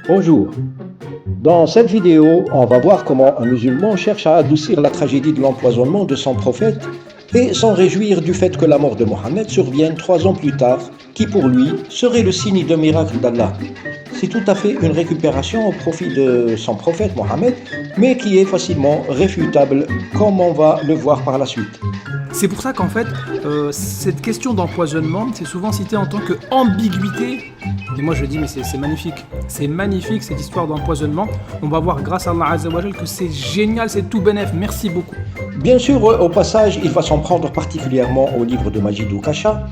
Bonjour. Dans cette vidéo, on va voir comment un musulman cherche à adoucir la tragédie de l'empoisonnement de son prophète et s'en réjouir du fait que la mort de Mohammed survienne 3 ans plus tard, qui pour lui serait le signe d'un miracle d'Allah. C'est tout à fait une récupération au profit de son prophète Mohammed, mais qui est facilement réfutable, comme on va le voir par la suite. C'est pour ça qu'en fait, cette question d'empoisonnement, c'est souvent cité en tant qu'ambiguïté. Et moi je dis, mais c'est magnifique. C'est magnifique cette histoire d'empoisonnement. On va voir grâce à Allah Azza wa Jal que c'est génial, c'est tout bénef. Merci beaucoup. Bien sûr, au passage, il va s'en prendre particulièrement au livre de Majid Ukasha,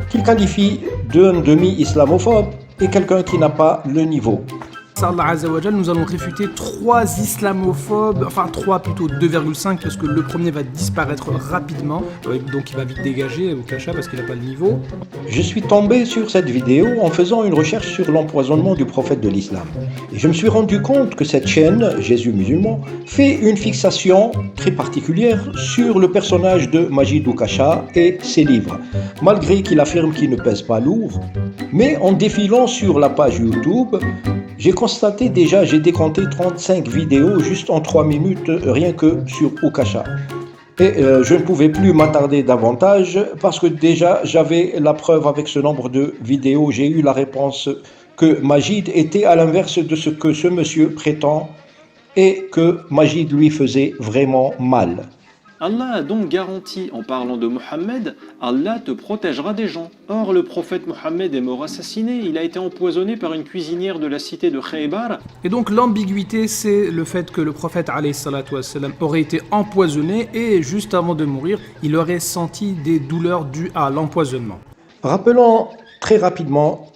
qu'il qualifie d'un demi-islamophobe et quelqu'un qui n'a pas le niveau. Allah Azza wa Jal, nous allons réfuter 3 islamophobes, enfin 3 plutôt 2,5 parce que le premier va disparaître rapidement, donc il va vite dégager au Kasha parce qu'il n'a pas le niveau. Je suis tombé sur cette vidéo en faisant une recherche sur l'empoisonnement du prophète de l'islam. Et je me suis rendu compte que cette chaîne, Jésus musulman, fait une fixation très particulière sur le personnage de Majid Ukasha et ses livres, malgré qu'il affirme qu'il ne pèse pas lourd. Mais en défilant sur la page YouTube, j'ai décompté 35 vidéos juste en 3 minutes, rien que sur Ukasha. Et je ne pouvais plus m'attarder davantage parce que déjà j'avais la preuve avec ce nombre de vidéos. J'ai eu la réponse que Majid était à l'inverse de ce que ce monsieur prétend et que Majid lui faisait vraiment mal. Allah a donc garanti, en parlant de Mohammed, Allah te protégera des gens. Or, le prophète Mohammed est mort assassiné, il a été empoisonné par une cuisinière de la cité de Khaybar. Et donc l'ambiguïté, c'est le fait que le prophète alayhi salatu wassalam aurait été empoisonné et juste avant de mourir, il aurait senti des douleurs dues à l'empoisonnement. Rappelons très rapidement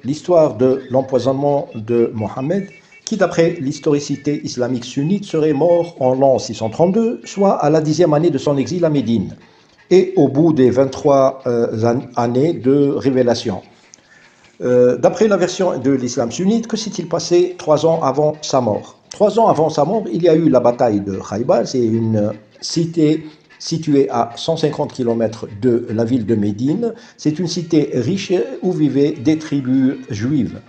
l'histoire de l'empoisonnement de Mohammed, qui d'après l'historicité islamique sunnite serait mort en l'an 632, soit à la 10e année de son exil à Médine, et au bout des 23 années de révélation. D'après la version de l'islam sunnite, que s'est-il passé 3 ans avant sa mort? 3 ans avant sa mort, il y a eu la bataille de Khaybar, c'est une cité située à 150 km de la ville de Médine. C'est une cité riche où vivaient des tribus juives.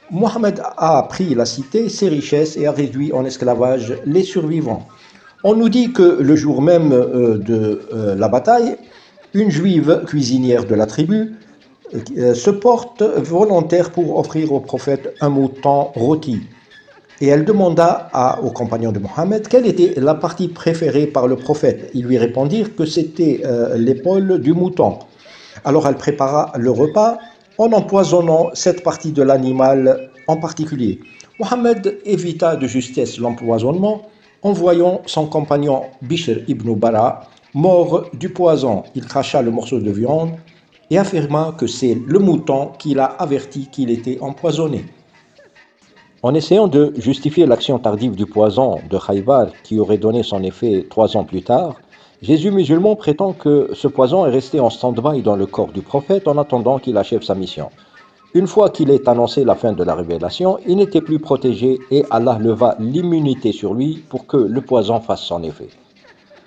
Mohammed a pris la cité, ses richesses et a réduit en esclavage les survivants. On nous dit que le jour même de la bataille, une juive cuisinière de la tribu se porte volontaire pour offrir au prophète un mouton rôti. Et elle demanda aux compagnons de Mohammed quelle était la partie préférée par le prophète. Ils lui répondirent que c'était l'épaule du mouton. Alors elle prépara le repas en empoisonnant cette partie de l'animal en particulier. Mohammed évita de justesse l'empoisonnement en voyant son compagnon Bishr ibn Bara mort du poison. Il cracha le morceau de viande et affirma que c'est le mouton qui l'a averti qu'il était empoisonné. En essayant de justifier l'action tardive du poison de Khaybar qui aurait donné son effet 3 ans plus tard, Jésus musulman prétend que ce poison est resté en stand-by dans le corps du prophète en attendant qu'il achève sa mission. Une fois qu'il ait annoncé la fin de la révélation, il n'était plus protégé et Allah leva l'immunité sur lui pour que le poison fasse son effet.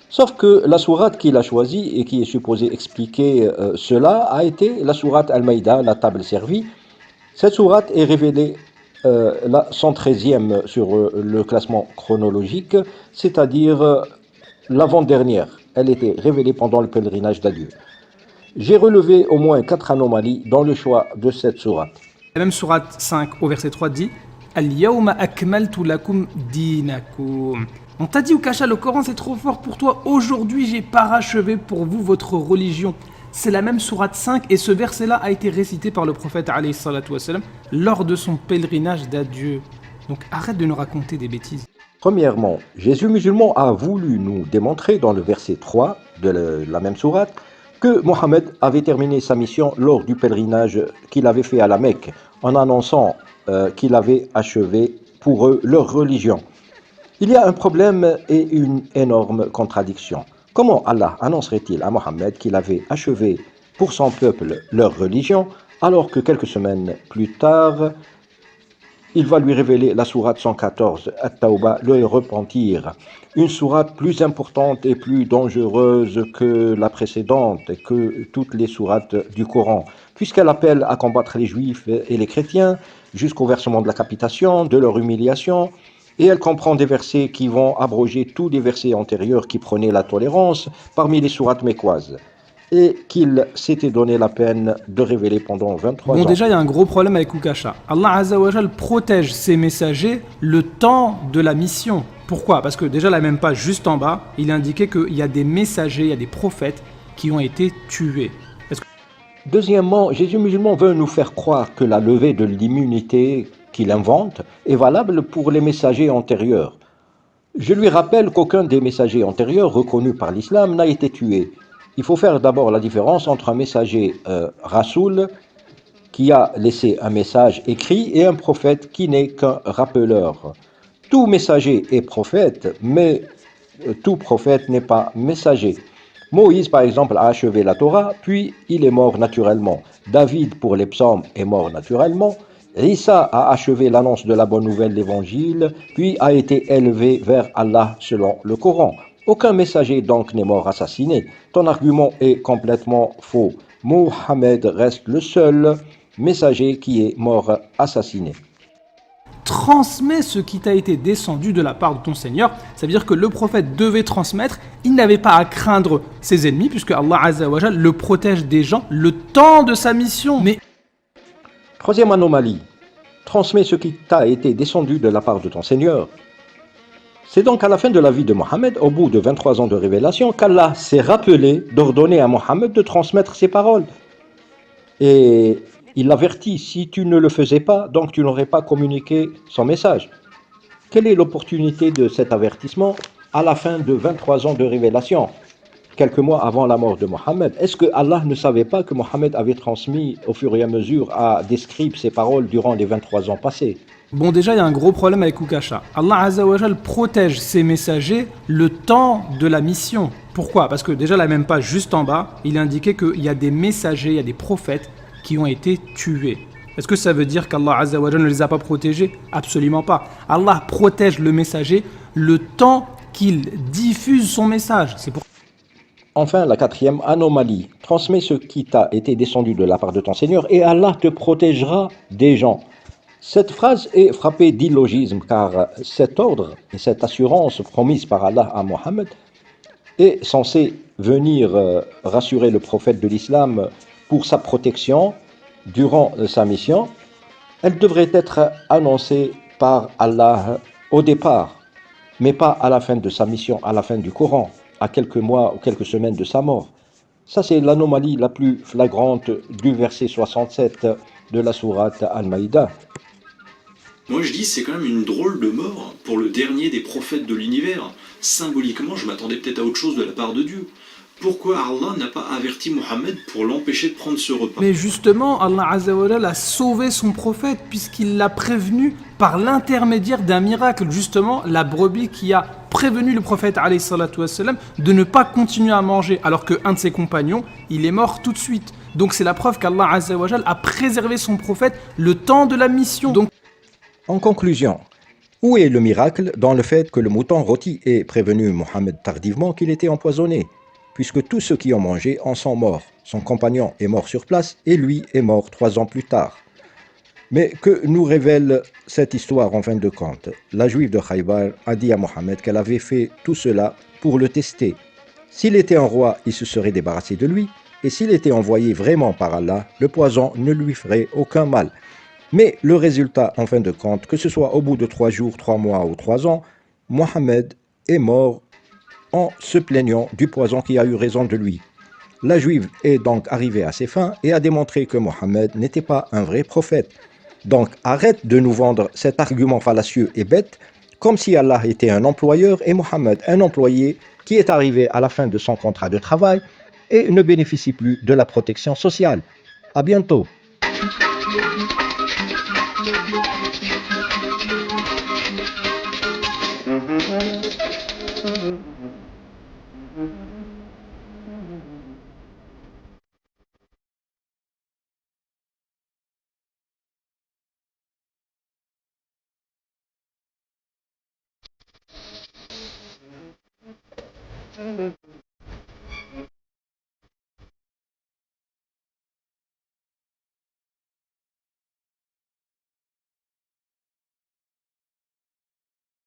Sauf que la sourate qu'il a choisie et qui est supposée expliquer cela a été la sourate Al-Maïda, la table servie. Cette sourate est révélée la 113e sur le classement chronologique, c'est-à-dire l'avant-dernière. Elle était révélée pendant le pèlerinage d'adieu. J'ai relevé au moins 4 anomalies dans le choix de cette sourate. La même sourate 5 au verset 3 dit Al-yawma akmaltu lakum dinakum. On t'a dit Ukasha, le Coran c'est trop fort pour toi. Aujourd'hui j'ai parachevé pour vous votre religion. C'est la même sourate 5 et ce verset-là a été récité par le prophète alayhi salatu wassalam lors de son pèlerinage d'adieu. Donc arrête de nous raconter des bêtises. Premièrement, Jésus musulman a voulu nous démontrer dans le verset 3 de la même sourate que Mohammed avait terminé sa mission lors du pèlerinage qu'il avait fait à la Mecque en annonçant qu'il avait achevé pour eux leur religion. Il y a un problème et une énorme contradiction. Comment Allah annoncerait-il à Mohammed qu'il avait achevé pour son peuple leur religion alors que quelques semaines plus tard, il va lui révéler la sourate 114, At-Tawbah, le repentir. Une sourate plus importante et plus dangereuse que la précédente, que toutes les sourates du Coran, puisqu'elle appelle à combattre les juifs et les chrétiens jusqu'au versement de la capitation, de leur humiliation, et elle comprend des versets qui vont abroger tous les versets antérieurs qui prônaient la tolérance parmi les sourates mécoises, et qu'il s'était donné la peine de révéler pendant Bon, 23 ans. déjà, il y a un gros problème avec Ukasha. Allah Azzawajal protège ses messagers le temps de la mission. Pourquoi? Parce que déjà, là, même pas juste en bas, il est indiqué qu'il y a des messagers, il y a des prophètes qui ont été tués. Deuxièmement, Jésus musulman veut nous faire croire que la levée de l'immunité qu'il invente est valable pour les messagers antérieurs. Je lui rappelle qu'aucun des messagers antérieurs reconnus par l'islam n'a été tué. Il faut faire d'abord la différence entre un messager rasoul qui a laissé un message écrit et un prophète qui n'est qu'un rappeleur. Tout messager est prophète, mais tout prophète n'est pas messager. Moïse, par exemple, a achevé la Torah, puis il est mort naturellement. David, pour les psaumes, est mort naturellement. Isa a achevé l'annonce de la bonne nouvelle, l'évangile, puis a été élevé vers Allah selon le Coran. Aucun messager donc n'est mort assassiné. Ton argument est complètement faux. Mohammed reste le seul messager qui est mort assassiné. Transmets ce qui t'a été descendu de la part de ton Seigneur. Ça veut dire que le prophète devait transmettre. Il n'avait pas à craindre ses ennemis, puisque Allah Azzawajal le protège des gens le temps de sa mission. Mais Troisième anomalie, transmets ce qui t'a été descendu de la part de ton Seigneur. C'est donc à la fin de la vie de Mohammed, au bout de 23 ans de révélation, qu'Allah s'est rappelé d'ordonner à Mohammed de transmettre ses paroles. Et il l'avertit, si tu ne le faisais pas, donc tu n'aurais pas communiqué son message. Quelle est l'opportunité de cet avertissement à la fin de 23 ans de révélation, quelques mois avant la mort de Mohammed? Est-ce que Allah ne savait pas que Mohammed avait transmis au fur et à mesure à des scribes ses paroles durant les 23 ans passés? bon, déjà, il y a un gros problème avec Ukasha. Allah Azzawajal protège ses messagers le temps de la mission. Pourquoi? Parce que déjà, là, même pas juste en bas, il est indiqué qu'il y a des messagers, il y a des prophètes qui ont été tués. Est-ce que ça veut dire qu'Allah Azzawajal ne les a pas protégés? Absolument pas. Allah protège le messager le temps qu'il diffuse son message. C'est pour Enfin, la quatrième anomalie, transmets ce qui t'a été descendu de la part de ton Seigneur et Allah te protégera des gens. Cette phrase est frappée d'illogisme car cet ordre et cette assurance promise par Allah à Mohammed est censée venir rassurer le prophète de l'islam pour sa protection durant sa mission. Elle devrait être annoncée par Allah au départ, mais pas à la fin de sa mission, à la fin du Coran, à quelques mois ou quelques semaines de sa mort. Ça, c'est l'anomalie la plus flagrante du verset 67 de la sourate Al-Maïda. Moi je dis c'est quand même une drôle de mort pour le dernier des prophètes de l'univers. Symboliquement, je m'attendais peut-être à autre chose de la part de Dieu. Pourquoi Allah n'a pas averti Mohammed pour l'empêcher de prendre ce repas? Mais justement, Allah Azzawajal a sauvé son prophète puisqu'il l'a prévenu par l'intermédiaire d'un miracle. Justement, la brebis qui a prévenu le prophète alayhi salatu wassalam, de ne pas continuer à manger alors qu'un de ses compagnons, il est mort tout de suite. Donc c'est la preuve qu'Allah Azzawajal a préservé son prophète le temps de la mission. Donc, En conclusion, où est le miracle dans le fait que le mouton rôti ait prévenu Mohammed tardivement qu'il était empoisonné, puisque tous ceux qui ont mangé en sont morts. Son compagnon est mort sur place et lui est mort 3 ans plus tard. Mais que nous révèle cette histoire en fin de compte? La juive de Khaybar a dit à Mohammed qu'elle avait fait tout cela pour le tester. S'il était un roi, il se serait débarrassé de lui, et s'il était envoyé vraiment par Allah, le poison ne lui ferait aucun mal. Mais le résultat, en fin de compte, que ce soit au bout de 3 jours, 3 mois ou 3 ans, Mohammed est mort en se plaignant du poison qui a eu raison de lui. La juive est donc arrivée à ses fins et a démontré que Mohammed n'était pas un vrai prophète. Donc arrête de nous vendre cet argument fallacieux et bête, comme si Allah était un employeur et Mohammed un employé qui est arrivé à la fin de son contrat de travail et ne bénéficie plus de la protection sociale. À bientôt.